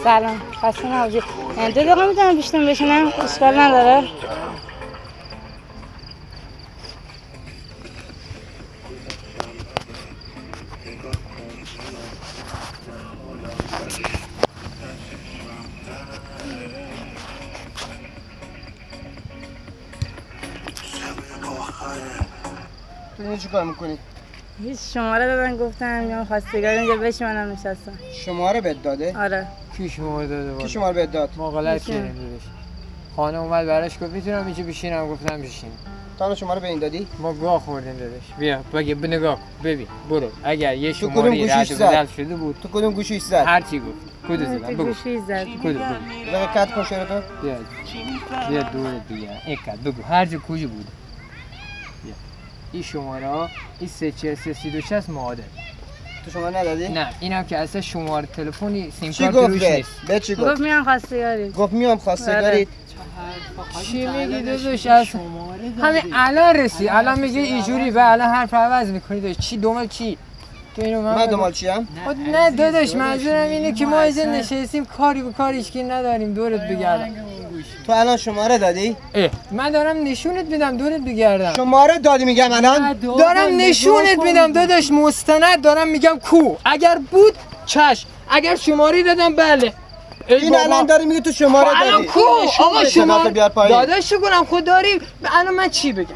سلام خسته نباشید. 2 دقیقه میتونم بیشتر بشینم؟ اشکال نداره. تو اینجا چی کار میکنی؟ هیچ شماره دادن گفتم میام خواستگاری اینجا بشینم نشستم. شماره بهت داده؟ آره. کی شماره داده؟ کی شماره بهت داد؟ ما غلط کردیم داداش. خانم اومد براش گفت میتونم اینجا بشینم، گفتم بشین. تو شماره به این دادی؟ ما گاه خوردیم داداش. بیا بگی نگاه ببین برو. اگر یه تو کدوم شماره گوشیش رد زد؟ بدل شده بود تو کدوم گوشیش زد؟ هر چی گفت. کدو زدم بگو. گوشی زد. کدو بگو کات کن شروع تو. بیا دور دیگه. اکد بگو هر جا کجا بود. بیا. این شماره ها این 343 معادل. تو شماره ندادی؟ نه اینم که اصلا شماره تلفنی سیم چی کارت گفت روش به؟ نیست. به چی گفت گفت؟ میام خواستگاری. گفت میام خواستگاری. چی میگی داداش؟ همین الان رسی الان میگه اینجوری و الان حرف عوض میکنی داداش. چی دنبال چی؟ تو اینو من دنبال چیم؟ نه داداش منظورم اینه که ما اینجا نشستیم کاری به کاریش که نداریم دورت بگردم. تو الان شماره دادی؟ من دارم نشونت میدم دورت بگردم. شماره دادی میگم الان؟ دارم نشونت میدم داداش مستند دارم میگم کو اگر بود چش اگر شماری دادم بله. این الان داری میگه تو شماره دادی. الان کو آقا شما بیار پایین. داداش کنم خود داری الان من چی بگم؟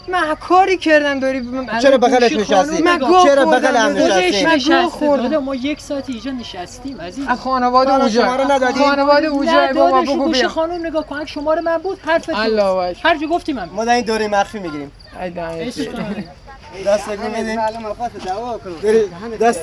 من کاری کردم داری چرا بغلش نشستی؟ چرا بغلم نشستی؟ من خوردم. ما 1 ساعت اینجا نشستیم عزیز. خانواده اونجا. شماره ندادی؟ خانواده اونجا بابا بگو گوش بیا. خانم نگاه کن. شماره من بود حرف الله اکبر. هر جا گفتی من. ما در این دوره مخفی میگیریم. ای دانش. دست بدیم. دست